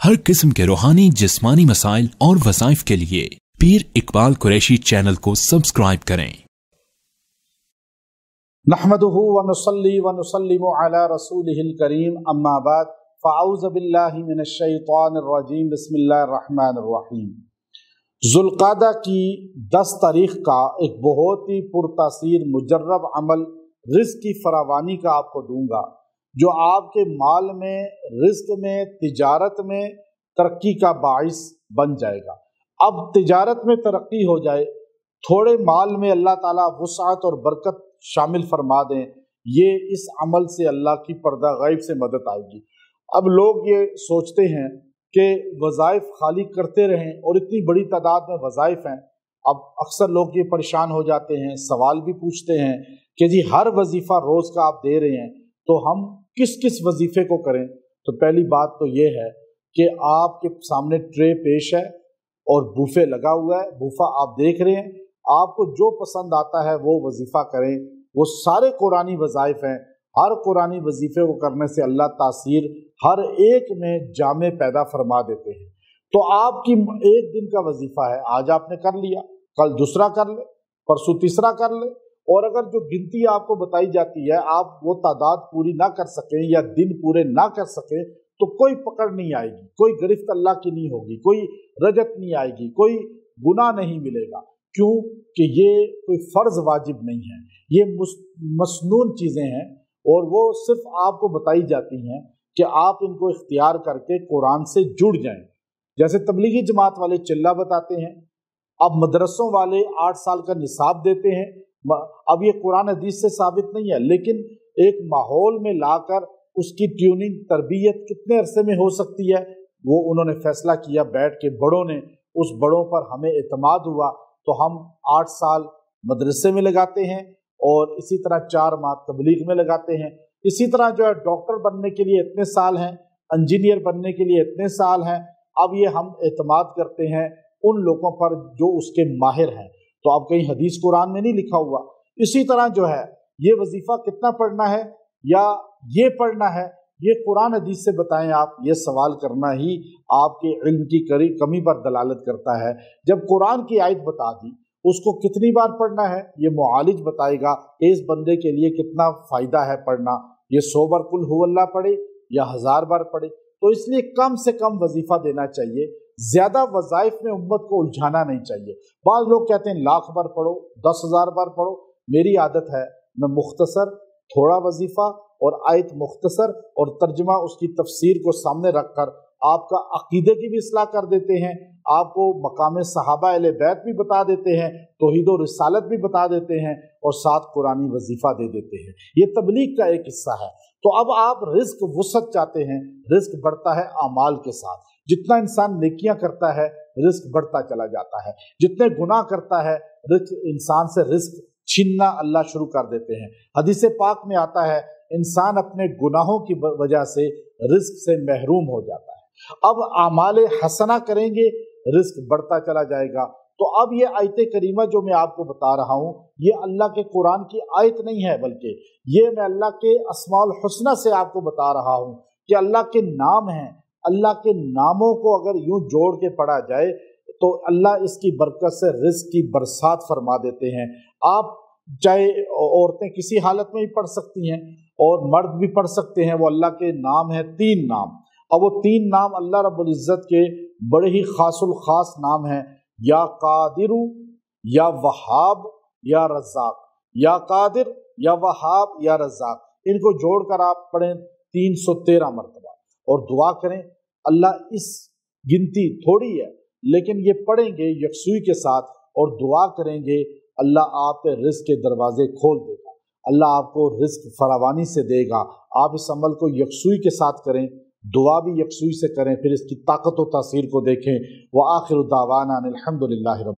हर किस्म के रूहानी जिस्मानी मसाइल और वज़ाइफ के लिए पीर इकबाल कुरैशी चैनल को सब्सक्राइब करें। नहमदुहु व नुसल्ली व नुसल्लिमु अला रसूलिहिल करीम, अम्मा बाद, फ़अऊज़ु बिल्लाहि मिनश शैतानिर रजीम, बिस्मिल्लाहिर रहमानिर रहीम। ज़ुल्क़ादा की 10 तारीख़ का एक बहुत ही पुरतासीर मुजर्रब अमल रिज़्क़ की फरावानी का आपको दूंगा, जो आपके माल में, रिज़्क़ में, तिजारत में तरक्की का बाइस बन जाएगा। अब तिजारत में तरक्की हो जाए, थोड़े माल में अल्लाह ताला वुसअत और बरकत शामिल फरमा दें, ये इस अमल से अल्लाह की पर्दा गैब से मदद आएगी। अब लोग ये सोचते हैं कि वज़ाइफ खाली करते रहें, और इतनी बड़ी तादाद में वज़ाइफ हैं। अब अक्सर लोग ये परेशान हो जाते हैं, सवाल भी पूछते हैं कि जी हर वजीफ़ा रोज़ का आप दे रहे हैं, तो हम किस किस वजीफ़े को करें। तो पहली बात तो ये है कि आपके सामने ट्रे पेश है और बूफे लगा हुआ है, बूफा आप देख रहे हैं, आपको जो पसंद आता है वो वजीफ़ा करें। वो सारे कुरानी वज़ाइफ हैं, हर कुरानी वजीफ़े को करने से अल्लाह तासीर हर एक में जामे पैदा फरमा देते हैं। तो आपकी एक दिन का वजीफ़ा है, आज आपने कर लिया, कल दूसरा कर ले, परसों तीसरा कर ले, और अगर जो गिनती आपको बताई जाती है आप वो तादाद पूरी ना कर सकें या दिन पूरे ना कर सकें, तो कोई पकड़ नहीं आएगी, कोई गिरफ्त अल्लाह की नहीं होगी, कोई रजत नहीं आएगी, कोई गुनाह नहीं मिलेगा। क्यों कि ये कोई फ़र्ज वाजिब नहीं है, ये मसनून चीज़ें हैं, और वो सिर्फ आपको बताई जाती हैं कि आप इनको इख्तियार करके कुरान से जुड़ जाएं। जैसे तबलीगी जमात वाले चिल्ला बताते हैं, अब मदरसों वाले 8 साल का निसाब देते हैं। अब ये कुरान हदीस से साबित नहीं है, लेकिन एक माहौल में लाकर उसकी ट्यूनिंग, तरबियत कितने अरसे में हो सकती है, वो उन्होंने फैसला किया बैठ के, बड़ों ने, उस बड़ों पर हमें एतमाद हुआ, तो हम 8 साल मदरसे में लगाते हैं और इसी तरह 4 माह तबलीग में लगाते हैं। इसी तरह जो है डॉक्टर बनने के लिए इतने साल हैं, इंजीनियर बनने के लिए इतने साल हैं। अब ये हम एतमाद करते हैं उन लोगों पर जो उसके माहिर हैं। तो अब कहीं हदीस कुरान में नहीं लिखा हुआ। इसी तरह जो है ये वजीफ़ा कितना पढ़ना है या ये पढ़ना है, ये कुरान हदीस से बताएं आप, ये सवाल करना ही आपके इल्म की कमी पर दलालत करता है। जब कुरान की आयत बता दी, उसको कितनी बार पढ़ना है ये मुआलिज बताएगा कि इस बंदे के लिए कितना फ़ायदा है पढ़ना। ये 100 बार कुल हुवल्लाह पढ़े या 1000 बार पढ़े, तो इसलिए कम से कम वजीफ़ा देना चाहिए। ज़्यादा वज़ाइफ में उम्मत को उलझाना नहीं चाहिए। बाज़ लोग कहते हैं 1,00,000 बार पढ़ो, 10,000 बार पढ़ो। मेरी आदत है, मैं मुख्तसर थोड़ा वजीफ़ा और आयत मुख्तसर और तर्जुमा उसकी तफसीर को सामने रखकर आपका अकीदे की भी इस्लाह कर देते हैं, आपको मकाम सहाबा अहले बैत भी बता देते हैं, तौहीद और रिसालत भी बता देते हैं, और साथ कुरानी वजीफ़ा दे देते हैं। ये तबलीग का एक हिस्सा है। तो अब आप रिज़्क़ वुसअत चाहते हैं, रिज़्क़ बढ़ता है आमाल के साथ। जितना इंसान नेकियां करता है रिज़्क़ बढ़ता चला जाता है, जितने गुनाह करता है इंसान से रिज़्क़ छीनना अल्लाह शुरू कर देते हैं। हदीस पाक में आता है इंसान अपने गुनाहों की वजह से रिज़्क़ से महरूम हो जाता है। अब आमाल हसना करेंगे, रिज़्क़ बढ़ता चला जाएगा। तो अब ये आयत करीमा जो मैं आपको बता रहा हूँ, ये अल्लाह के कुरान की आयत नहीं है, बल्कि ये मैं अल्लाह के अस्माउल हुस्ना से आपको बता रहा हूँ कि अल्लाह के नाम हैं। अल्लाह के नामों को अगर यूं जोड़ के पढ़ा जाए तो अल्लाह इसकी बरकत से रिज़्क़ की बरसात फरमा देते हैं। आप चाहे औरतें किसी हालत में भी पढ़ सकती हैं और मर्द भी पढ़ सकते हैं। वो अल्लाह के नाम हैं, 3 नाम। अब वो 3 नाम अल्लाह रब्बुल इज़्ज़त के बड़े ही खासुल खास नाम हैं, या कादिर, या वहाब, या रज़्ज़ाक़। या कादिर, या वहाब, या रज़्ज़ाक़, इनको जोड़कर आप पढ़ें 313 मरतबा और दुआ करें। अल्लाह इस गिनती थोड़ी है, लेकिन ये पढ़ेंगे यकसुई के साथ और दुआ करेंगे, अल्लाह आपके रिज़्क़ के दरवाजे खोल देगा, अल्लाह आपको रिज़्क़ फरावानी से देगा। आप इस अमल को यकसुई के साथ करें, दुआ भी यकसुई से करें, फिर इसकी ताकत और तासीर को देखें। व आखिर दावाना अनिल हम्दुलिल्लाहि रब्बिल